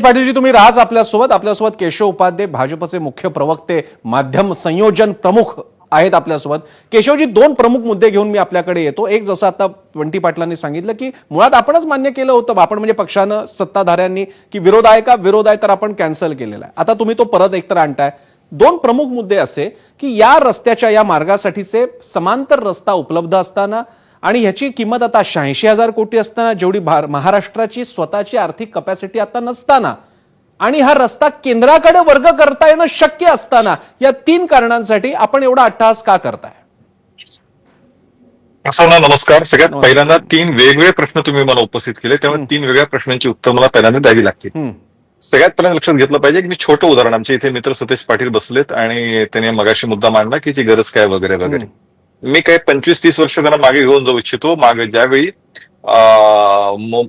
पाटीलजी, तुम्ही राज आपल्यासोबत केशव उपाध्ये, भाजपचे मुख्य प्रवक्ते, माध्यम संयोजन प्रमुख आहेत आपल्यासोबत. केशवजी, दोन प्रमुख मुद्दे घेऊन मी आपल्याकडे येतो. एक, जसं आता बंटी पाटलांनी सांगितलं की मुळात आपणच मान्य केलं होतं, आपण म्हणजे पक्षानं, सत्ताधाऱ्यांनी, की विरोध आहे का, विरोध आहे तर आपण कॅन्सल केलेला आहे. आता तुम्ही तो परत एकतर आणताय. दोन प्रमुख मुद्दे असे की या रस्त्याच्या, या मार्गासाठीचे समांतर रस्ता उपलब्ध असताना आणि ह्याची किंमत आता 86,000 कोटी असताना, जेवढी महाराष्ट्राची स्वतःची आर्थिक कॅपॅसिटी आता नसताना, आणि हा रस्ता केंद्राकडे वर्ग करता येणं शक्य असताना, या तीन कारणांसाठी आपण एवढा अट्टहास का करताय? नमस्कार. सगळ्यात पहिल्यांदा तीन वेगवेगळे प्रश्न तुम्ही मला उपस्थित केले, त्यामुळे तीन वेगळ्या प्रश्नांची उत्तर मला पहिल्यांदा द्यावी लागतील. सगळ्यात पहिल्यांदा लक्षात घेतलं पाहिजे की मी छोटं उदाहरण, आमच्या इथे मित्र सतेज पाटील बसलेत आणि त्याने मगाशी मुद्दा मांडला की ती गरज काय वगैरे वगैरे. मी काय 25-30 वर्ष त्यांना मागे घेऊन जाऊ इच्छितो. मागे ज्यावेळी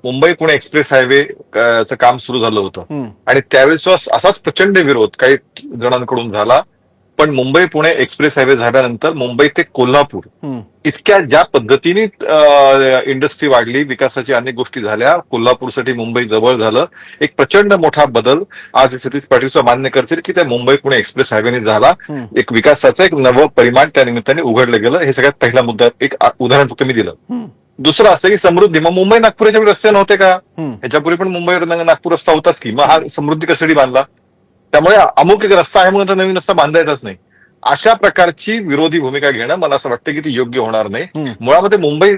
मुंबई पुणे एक्सप्रेस हायवे चं काम सुरू झालं होतं आणि त्यावेळेस असाच प्रचंड विरोध काही जणांकडून झाला. पण मुंबई पुणे एक्सप्रेस हायवे झाल्यानंतर मुंबई ते कोल्हापूर इतक्या ज्या पद्धतीने इंडस्ट्री वाढली, विकासाची अनेक गोष्टी झाल्या, कोल्हापूरसाठी मुंबई जवळ झालं, एक प्रचंड मोठा बदल आज सतीश पाटील मान्य करतील की त्या मुंबई पुणे एक्सप्रेस हायवेने झाला. एक विकासाचं एक नवं परिमाण त्या निमित्ताने उघडलं गेलं. हे सगळ्यात पहिला मुद्दा, एक उदाहरण फक्त मी दिलं. दुसरं असं की समृद्धी, मग मुंबई नागपूरच्या रस्ते नव्हते का? ह्याच्यापूर्वी पण मुंबई नागपूर रस्ता होताच की, मग हा समृद्धी कशासाठी बांधला? त्यामुळे अमुक एक रस्ता आहे म्हणून तर नवीन रस्ता बांधायचाच नाही. अशा प्रकारची विरोधी भूमिका घेणं मला असं वाटतं की ती योग्य होणार नाही. मुळामध्ये मुंबई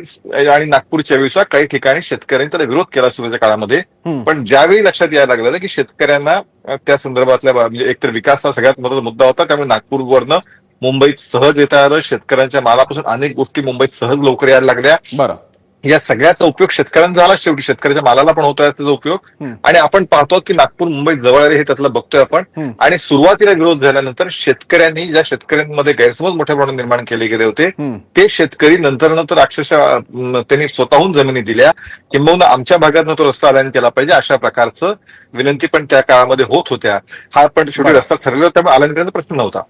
आणि नागपूरच्या वेळेस काही ठिकाणी शेतकऱ्यांनी त्याला विरोध केला सुरुवातीच्या काळामध्ये, पण ज्यावेळी लक्षात यायला लागलं की शेतकऱ्यांना त्या संदर्भातल्या, म्हणजे एकतर विकास हा सगळ्यात महत्त्वाचा मुद्दा होता, त्यामुळे नागपूरवरनं मुंबईत सहज येता आलं. शेतकऱ्यांच्या मालापासून अनेक गोष्टी मुंबईत सहज लवकर यायला लागल्या. बरं, या सगळ्याचा उपयोग शेतकऱ्यांना झाला. शेवटी शेतकऱ्याच्या मालाला पण होतोय त्याचा उपयोग. आणि आपण पाहतो की नागपूर मुंबई जवळ आहे हे त्यातलं बघतोय आपण. आणि सुरुवातीला विरोध झाल्यानंतर शेतकऱ्यांनी, ज्या शेतकऱ्यांमध्ये गैरसमज मोठ्या प्रमाणात निर्माण केले गेले होते, ते शेतकरी नंतर अक्षरशः त्यांनी स्वतःहून जमिनी दिल्या, किंबहुना आमच्या भागात तो रस्ता आल्याने केला पाहिजे अशा प्रकारचं विनंती पण त्या काळामध्ये होत होत्या. हा पण शेवटी रस्ता ठरलेला, त्यामुळे आल्याने प्रश्न नव्हता.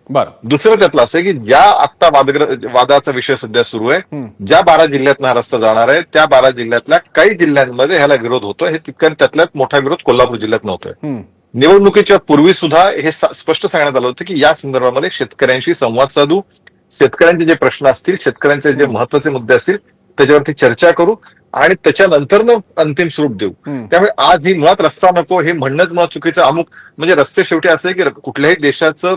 दुसरं त्यातलं असं की ज्या आत्ता वादाचा विषय सध्या सुरू आहे, ज्या 12 जिल्ह्यातनं हा रस्ता जाणार आहे, त्या 12 जिल्ह्यातल्या काही जिल्ह्यांमध्ये ह्याला विरोध होतोय. हे तितक्या त्यातल्यात मोठा विरोध कोल्हापूर जिल्ह्यात नव्हतोय. निवडणुकीच्या पूर्वी सुद्धा हे स्पष्ट सांगण्यात आलं होतं की या संदर्भामध्ये शेतकऱ्यांशी संवाद साधू, शेतकऱ्यांचे जे प्रश्न असतील, शेतकऱ्यांचे जे महत्वाचे मुद्दे असतील त्याच्यावरती चर्चा करू आणि त्याच्यानंतर अंतिम स्वरूप देऊ. त्यामुळे आज ही मुळात रस्ता नको हे म्हणणंच मुळात चुकीचं. अमुक म्हणजे रस्ते शेवटी असं आहे की कुठल्याही देशाचं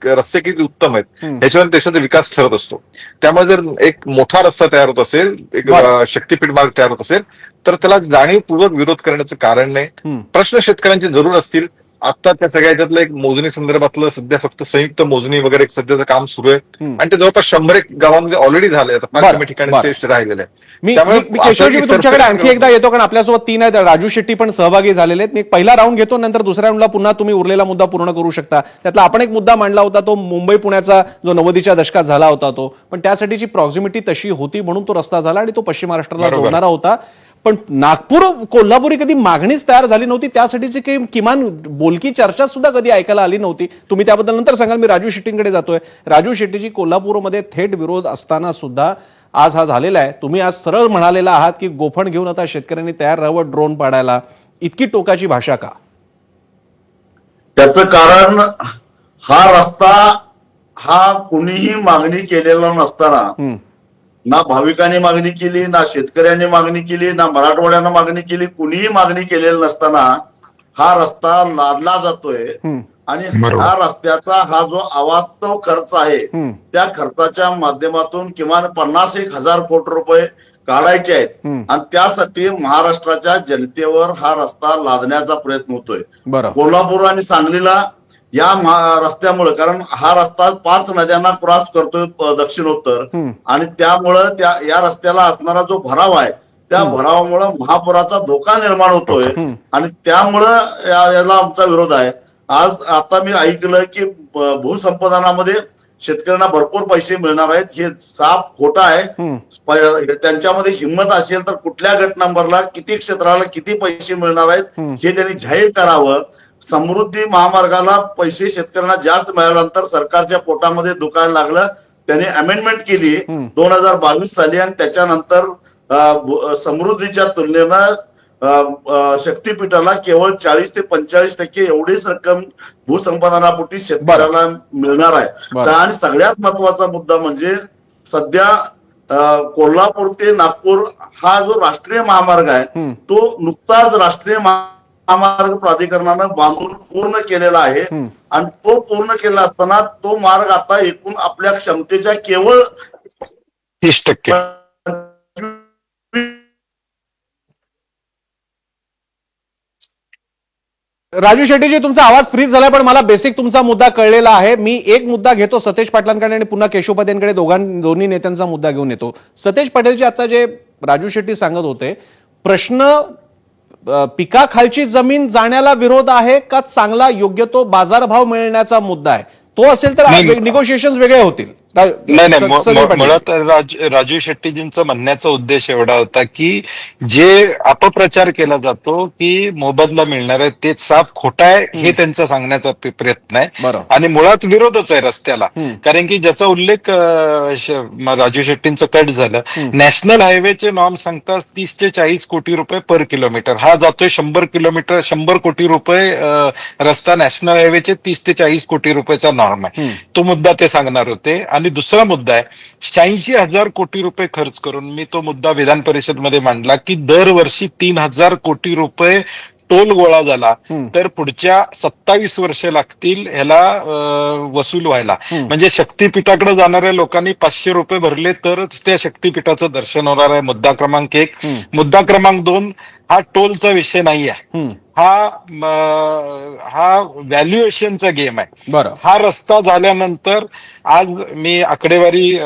रस्ते किती उत्तम आहेत ह्याच्यावर देशाचा विकास ठरत असतो. त्यामुळे जर एक मोठा रस्ता तयार होत असेल, एक शक्तीपीठ मार्ग तयार होत असेल, तर त्याला जाणीवपूर्वक विरोध करण्याचं कारण नाही. प्रश्न शेतकऱ्यांचे जरूर असतील. आता त्या सगळ्या ह्याच्यातलं एक मोजणी संदर्भातलं सध्या फक्त संयुक्त मोजणी वगैरे सध्याचं काम सुरू आहे आणि ते जवळपास 100 गावांमध्ये ऑलरेडी झाले. आता 5 ठिकाणी ते राहिलेले आहे. मी तुमच्याकडे आणखी एकदा येतो, कारण आपल्यासोबत 3 आहेत. राजू शेट्टी पण सहभागी झालेले आहेत. मी पहिला राऊंड घेतो, नंतर दुसऱ्या राऊंडला पुन्हा तुम्ही उरलेला मुद्दा पूर्ण करू शकता. त्यातला आपण एक मुद्दा मांडला होता, तो मुंबई पुण्याचा जो 90च्या दशकात झाला होता तो, पण त्यासाठीची प्रॉक्झिमिटी तशी होती म्हणून तो रस्ता झाला आणि तो पश्चिम महाराष्ट्राला जोडणारा होता. पण नागपूर कोल्हापुरी कधी मागणीच तयार झाली नव्हती, त्यासाठीची काही किमान बोलकी चर्चा सुद्धा कधी ऐकायला आली नव्हती. तुम्ही त्याबद्दल नंतर सांगाल. मी राजू शेट्टींकडे जातोय. राजू शेट्टीजी, कोल्हापूरमध्ये थेट विरोध असताना सुद्धा आज हा झालेला आहे. तुम्ही आज सरळ म्हणालेला आहात की गोफण घेऊन आता शेतकऱ्यांनी तयार राहावं ड्रोन पाडायला. इतकी टोकाची भाषा का? त्याचं कारण, हा रस्ता हा कुणीही मागणी केलेला नसताना, ना भाविकांनी मागणी केली, ना शेतकऱ्यांनी मागणी केली, ना मराठवाड्यानं मागणी केली, कुणीही मागणी केलेली नसताना हा रस्ता लादला जातोय. आणि हा रस्त्याचा हा जो अवास्तव खर्च आहे, त्या खर्चाच्या माध्यमातून किमान 50,000 कोटी रुपये काढायचे आहेत आणि त्यासाठी महाराष्ट्राच्या जनतेवर हा रस्ता लादण्याचा प्रयत्न होतोय. कोल्हापूर आणि सांगलीला या रस्त्यामुळे, कारण हा रस्ता 5 नद्यांना क्रॉस करतोय दक्षिणोत्तर, आणि त्यामुळं या रस्त्याला असणारा जो भराव आहे त्या भरावामुळे महापुराचा धोका निर्माण होतोय आणि त्यामुळं याला आमचा विरोध आहे. आज आता मी ऐकलं की भूसंपादनामध्ये शेतकऱ्यांना भरपूर पैसे मिळणार आहेत. हे साफ खोटं आहे. त्यांच्यामध्ये हिंमत असेल तर कुठल्या गट नंबरला किती क्षेत्राला किती पैसे मिळणार आहेत हे त्यांनी जाहीर करावं. समृद्धी महामार्गाला पैसे शेतकऱ्यांना जास्त मिळाल्यानंतर सरकारच्या पोटामध्ये दुखायला लागलं. त्यांनी अमेंडमेंट केली 2022 साली आणि त्याच्यानंतर समृद्धीच्या तुलनेनं शक्तीपीठाला केवळ 40 ते 45% एवढीच रक्कम भूसंपादनापोटी शेतकऱ्याला मिळणार आहे. आणि सगळ्यात महत्वाचा मुद्दा म्हणजे सध्या कोल्हापूर ते नागपूर हा जो राष्ट्रीय महामार्ग आहे तो नुकताच राष्ट्रीय महामार्ग प्राधिकरणानं बांधून पूर्ण केलेला आहे. आणि तो पूर्ण केला असताना तो मार्ग आता एकूण आपल्या क्षमतेच्या केवळ 30%. राजू शेट्टीजी, तुमचा आवाज फ्रीज झालाय, पण मला बेसिक तुमचा मुद्दा कळलेला आहे. मी एक मुद्दा घेतो सतेज पाटलांकडे आणि पुन्हा केशव उपाध्यायांकडे, दोन्ही नेत्यांचा मुद्दा घेऊन येतो. सतेज पाटीलजी, आता जे राजू शेट्टी सांगत होते, प्रश्न पिकाखालची जमीन जाण्याला विरोध आहे का चांगला योग्य तो बाजारभाव मिळण्याचा मुद्दा आहे? तो असेल तर निगोशिएशन वेगळे होतील. नाही, मुळात राजू शेट्टीजींचा म्हणण्याचा उद्देश एवढा होता की जे अपप्रचार केला जातो की मोबदला मिळणार आहे ते साफ खोटा आहे, हे त्यांचा सांगण्याचा प्रयत्न आहे. आणि मुळात विरोधच आहे रस्त्याला. कारण की ज्याचा उल्लेख राजू शेट्टींचं कट झालं, नॅशनल हायवेचे नॉर्म सांगतात 30 ते 40 कोटी रुपये पर किलोमीटर. हा जातोय 100 कोटी रुपये रस्ता. नॅशनल हायवेचे 30 ते 40 कोटी रुपयाचा नॉर्म आहे. तो मुद्दा ते सांगणार होते. आणि दुसरा मुद्दा आहे, 86,000 कोटी रुपये खर्च करून मी तो मुद्दा विधान परिषदमध्ये मांडला की दरवर्षी 3,000 कोटी रुपये टोल गोळा झाला तर पुढच्या 27 वर्ष लागतील ह्याला वसूल व्हायला. म्हणजे शक्तीपीठाकडे जाणाऱ्या लोकांनी 500 रुपये भरले तरच त्या शक्तीपीठाचं दर्शन होणार आहे. मुद्दा क्रमांक 1. मुद्दा क्रमांक 2, हा टोलचा विषय नाही आहे, हा व्हॅल्युएशनचा गेम आहे. हा रस्ता झाल्यानंतर आज मी आकडेवारी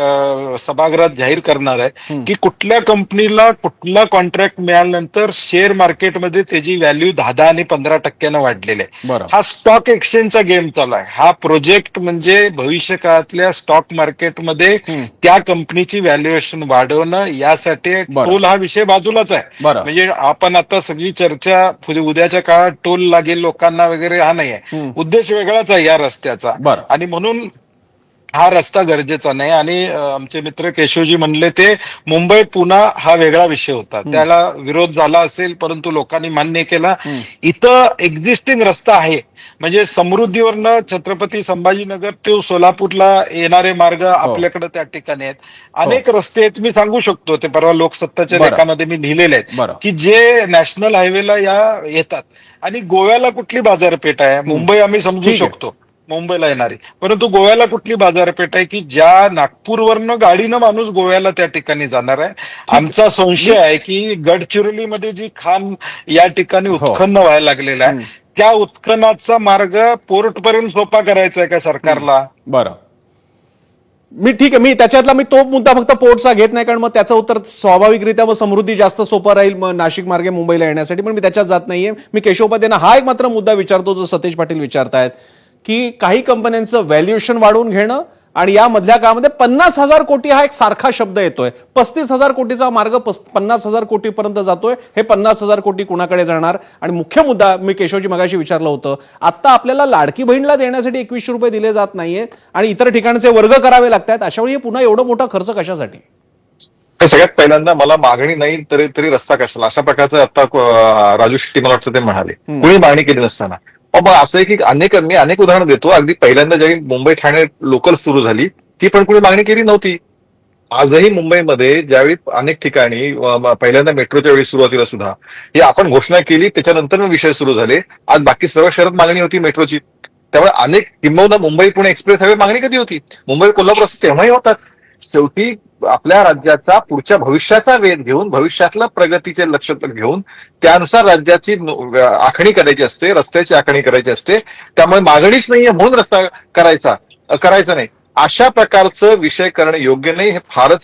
सभागृहात जाहीर करणार आहे की कुठल्या कंपनीला कुठला कॉन्ट्रॅक्ट मिळाल्यानंतर शेअर मार्केटमध्ये त्याची व्हॅल्यू 10 आणि 15% वाढलेली आहे. हा स्टॉक एक्सचेंजचा गेम चालू आहे. हा प्रोजेक्ट म्हणजे भविष्य काळातल्या स्टॉक मार्केटमध्ये त्या कंपनीची व्हॅल्युएशन वाढवणं, यासाठी टोल हा विषय बाजूलाच आहे. म्हणजे आपण आता सगळी चर्चा उद्याच्या काळात टोल लागेल लोकांना वगैरे हा नाही आहे. उद्देश वेगळाच आहे या रस्त्याचा. आणि म्हणून हा रस्ता गरजेचा नाही. आणि आमचे मित्र केशवजी म्हणले ते मुंबई पुणा हा वेगळा विषय होता, त्याला विरोध झाला असेल परंतु लोकांनी मान्य केला. इथं एक्झिस्टिंग रस्ता आहे. म्हणजे समृद्धीवरनं छत्रपती संभाजीनगर ते सोलापूरला येणारे मार्ग आपल्याकडे त्या ठिकाणी आहेत. अनेक रस्ते आहेत, मी सांगू शकतो, ते परवा लोकसत्ताच्या लेखामध्ये मी लिहिलेले आहेत की जे नॅशनल हायवेला येतात. आणि गोव्याला कुठली बाजारपेठ आहे? मुंबई आम्ही समजू शकतो, मुंबईला येणारी, परंतु गोव्याला कुठली बाजारपेठ आहे की ज्या नागपूरवरनं गाडीनं माणूस गोव्याला त्या ठिकाणी जाणार आहे? आमचा संशय आहे की गडचिरोलीमध्ये जी खाण या ठिकाणी उत्खनन व्हायला लागलेलं आहे, त्या उत्खननाचा मार्ग पोर्टपर्यंत सोपा करायचा आहे का सरकारला? ठीक आहे, मी तो मुद्दा फक्त पोर्टचा घेत नाही, कारण मग त्याचं उत्तर स्वाभाविकरित्या मग समृद्धी जास्त सोपं राहील नाशिक मार्गे मुंबईला येण्यासाठी, पण मी त्याच्यात जात नाहीये. मी केशव उपाध्यायांना हा एक मात्र मुद्दा विचारतो जो सतेज पाटील विचारतायत की काही कंपन्यांचं व्हॅल्युएशन वाढवून घेणं आणि या मधल्या काळामध्ये 50,000 कोटी हा एक सारखा शब्द येतोय. 35,000 कोटीचा मार्ग 50,000 कोटीपर्यंत जातोय. हे 50,000 कोटी कुणाकडे जाणार? आणि मुख्य मुद्दा मी केशवजी मगाशी विचारलं होतं, आता आपल्याला लाडकी बहीणला देण्यासाठी 2100 रुपये दिले जात नाहीयेत आणि इतर ठिकाणचे वर्ग करावे लागतात. अशा वेळी पुन्हा एवढा मोठा खर्च कशासाठी? सगळ्यात पहिल्यांदा मला मागणी नाही तरी रस्ता कशाला, अशा प्रकारचं आता राजू शेट्टी मला वाटतं ते म्हणाले, कुणी मागणी केली नसताना. मग असं आहे की मी अनेक उदाहरणं देतो. अगदी पहिल्यांदा ज्यावेळी मुंबई ठाणे लोकल सुरू झाली ती पण कुणी मागणी केली नव्हती. आजही मुंबईमध्ये ज्यावेळी अनेक ठिकाणी पहिल्यांदा मेट्रोच्या वेळी सुरुवातीला सुद्धा ही आपण घोषणा केली, त्याच्यानंतर विषय सुरू झाले. आज बाकी सर्व शहरात मागणी होती मेट्रोची. त्यामुळे अनेक किंबहुना मुंबई पुणे एक्सप्रेस हायवे मागणी कधी होती? मुंबई कोल्हापूर तेव्हाही होतात. शेवटी आपल्या राज्याचा पुढच्या भविष्याचा वेध घेऊन, भविष्यातल्या प्रगतीचे लक्ष घेऊन त्यानुसार राज्याची आखणी करायची असते, रस्त्याची आखणी करायची असते. त्यामुळे मागणीच नाहीये म्हणून रस्ता करायचा नाही, अशा प्रकारचं विषय करणं योग्य नाही. हे फारच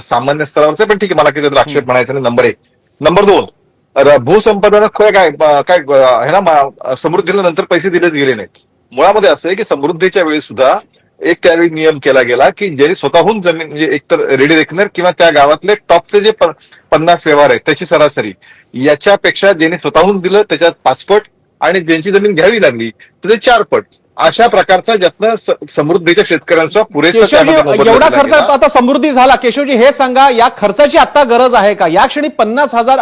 सामान्य स्तरावरचं, पण ठीक आहे, मला काही आक्षेप म्हणायचा नाही. नंबर 1. नंबर 2, भूसंपादन काय हे ना, समृद्धीला नंतर पैसे दिलेच गेले नाहीत. मुळामध्ये असं आहे की समृद्धीच्या वेळी सुद्धा एक त्यावेळी नियम केला गेला की ज्यांनी स्वतःहून जमीन, म्हणजे एकतर रेडी रेकनर किंवा त्या गावातले टॉपचे जे 50 व्यवहार आहेत त्याची सरासरी, याच्यापेक्षा ज्यांनी स्वतःहून दिलं त्याच्यात 5 पट आणि ज्यांची जमीन घ्यावी लागली त्याचे 4 पट. अशा प्रकारचा ज्यातनं समृद्धीच्या शेतकऱ्यांचा पुरेसा केशवजी, त्यामध्ये मोबदला एवढा दिला खर्च गेला. आता समृद्धी झाला. केशवजी, हे सांगा, या खर्चाची आता गरज आहे का? या क्षणी 50,000,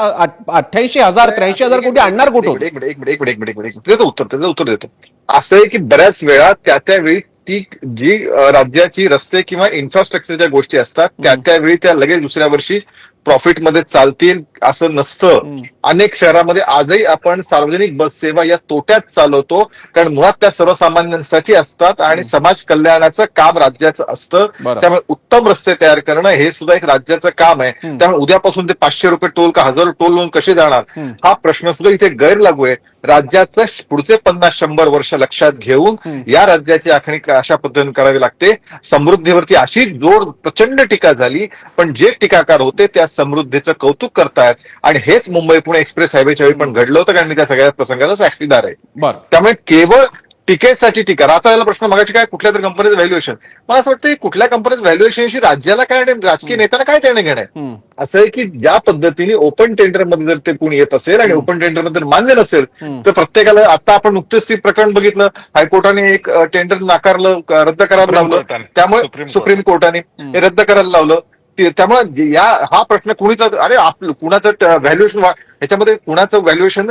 88,000, 83,000 कोटी आणणार कुठून? एक मिनिट त्याचं उत्तर देतो. असं आहे की बऱ्याच वेळा त्यावेळी ती जी राज्याची रस्ते किंवा इन्फ्रास्ट्रक्चरच्या गोष्टी असतात त्यावेळी त्या लगेच दुसऱ्या वर्षी प्रॉफिटमध्ये चालतील असं नसतं. अनेक शहरामध्ये आजही आपण सार्वजनिक बस सेवा या तोट्यात चालवतो, कारण मुळात त्या सर्वसामान्यांसाठी असतात आणि समाज कल्याणाचं काम राज्याचं असतं. बरं. त्यामुळे उत्तम रस्ते तयार करणं हे सुद्धा एक राज्याचं काम आहे. त्यामुळे उद्यापासून ते 500 रुपये टोल का 1000 टोल लोन कसे जाणार हा प्रश्न सुद्धा इथे गैरलागू आहे. राज्याचं पुढचे 50-100 वर्ष लक्षात घेऊन या राज्याची आखणी अशा पद्धतीने करावी लागते. समृद्धीवरती अशी जोर प्रचंड टीका झाली, पण जे टीकाकार होते त्या समृद्धीचं कौतुक करतायत आणि हेच मुंबई पुणे एक्सप्रेस हायवेच्या वेळी पण घडलं होतं, कारण मी त्या सगळ्या प्रसंगाला साक्षीदार आहे. बरं. त्यामुळे केवळ टिकेसाठी टीका. आता याला प्रश्न मगाशी काय, कुठल्या तरी कंपनीचं व्हॅल्युएशन. मला असं वाटतं की कुठल्या कंपनीचं व्हॅल्युएशनशी राज्याला काय आणि राजकीय नेत्यांना काय देणं घेणं आहे. असं आहे की ज्या पद्धतीने ओपन टेंडरमध्ये जर ते कोणी येत असेल आणि ओपन टेंडरमध्ये मान्य नसेल तर प्रत्येकाला, आता आपण नुकतेच ते प्रकरण बघितलं, हायकोर्टाने एक टेंडर नाकारलं, रद्द करायला लावलं. त्यामुळे सुप्रीम कोर्टाने हे रद्द करायला लावलं. त्यामुळे हा प्रश्न कुणीच, अरे कुणाचं व्हॅल्युएशन, याच्यामध्ये कुणाचं व्हॅल्युएशन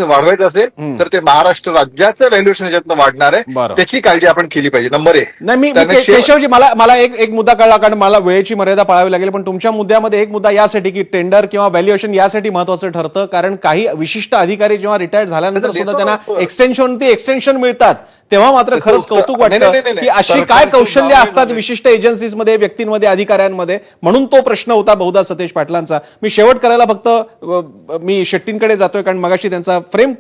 वाढवायचं असेल तर ते महाराष्ट्र राज्याचं व्हॅल्युएशन याच्यातनं वाढणार आहे. बरं. त्याची काळजी आपण केली पाहिजे. नंबर 1. नाही, मी केशवजी, मला एक मुद्दा कळला, कारण मला वेळेची मर्यादा पाळावी लागेल, पण तुमच्या मुद्द्यामध्ये एक मुद्दा यासाठी की टेंडर किंवा व्हॅल्युएशन यासाठी महत्वाचं ठरतं, कारण काही विशिष्ट अधिकारी जेव्हा रिटायर झाल्यानंतर सुद्धा त्यांना एक्सटेन्शन मिळतात, तेव्हा मात्र खरंच कौतुक वाटतं की अशी काय कौशल्य असतात विशिष्ट एजन्सीजमध्ये, व्यक्तींमध्ये, अधिकाऱ्यांमध्ये. म्हणून तो प्रश्न होता बहुधा सतेज पाटलांचा. मी शेवट करायला फक्त मी शेट्टींकडे जातोय, कारण मगाशी त्यांचा फ्रेम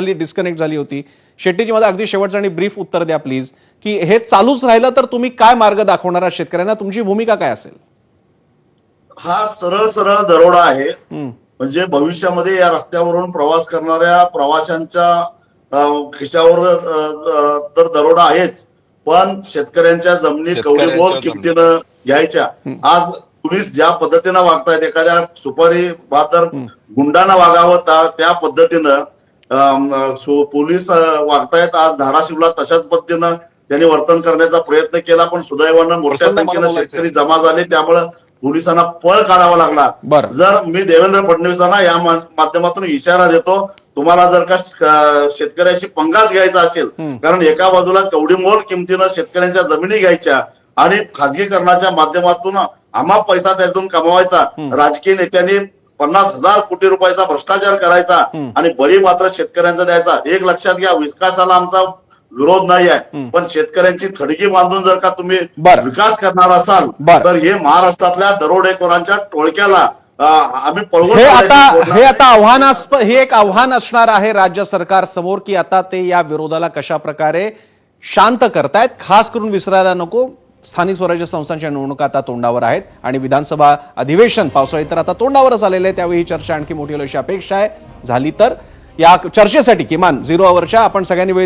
डिस्कनेक्ट झाली होती. शेट्टीजी, मला अगदी शेवटचं आणि ब्रीफ उत्तर द्या प्लीज, की हे चालूच राहिलं तर तुम्ही काय मार्ग दाखवणार आहात शेतकऱ्यांना? तुमची भूमिका काय असेल? हा सरळ दरोडा आहे. म्हणजे भविष्यामध्ये या रस्त्यावरून प्रवास करणाऱ्या प्रवाशांच्या खिशावर तर दरोडा आहेच, पण शेतकऱ्यांच्या जमिनी कवडीमोल किमतीनं घ्यायच्या. आज पोलीस ज्या पद्धतीनं वागतायत, एखाद्या सुपारी बाजार गुंडांना वागावं त्या पद्धतीनं पोलीस वागतायत. आज धाराशिवला तशाच पद्धतीनं त्यांनी वर्तन करण्याचा प्रयत्न केला, पण सुदैवानं मोठ्या संख्येनं शेतकरी जमा झाले, त्यामुळं पोलिसांना पळ काढावा लागला. जर मी देवेंद्र फडणवीसांना या माध्यमातून इशारा देतो, तुम्हाला जर का शेतकऱ्याशी पंगाच घ्यायचा असेल, कारण एका बाजूला कवडीमोल किमतीनं शेतकऱ्यांच्या जमिनी घ्यायच्या आणि खाजगीकरणाच्या माध्यमातून आम्हा पैसा त्यातून कमवायचा, राजकीय नेत्यांनी 50,000 कोटी रुपयाचा भ्रष्टाचार करायचा आणि बळी मात्र शेतकऱ्यांचा द्यायचा. एक लक्षात घ्या, विकासाला आमचा विरोध नाही आहे, पण शेतकऱ्यांची थडगी बांधून जर का तुम्ही विकास करणार असाल तर हे महाराष्ट्रातल्या दरोडेखोरांच्या टोळक्याला आम्ही पळवून, हे आता हे एक आव्हान असणार आहे राज्य सरकार समोर, की आता ते या विरोधाला कशा प्रकारे शांत करतायत. खास करून विसरायला नको, स्थानिक स्वराज्य संस्थांच्या निवडणुका आता तोंडावर आहेत आणि विधानसभा अधिवेशन पावसाळी तर आता तोंडावरच आलेलं आहे. त्यावेळी ही चर्चा आणखी मोठी होईल अशी अपेक्षा आहे. झाली तर या चर्चेसाठी किमान 0 आवरच्या आपण सगळ्यांनी वेळ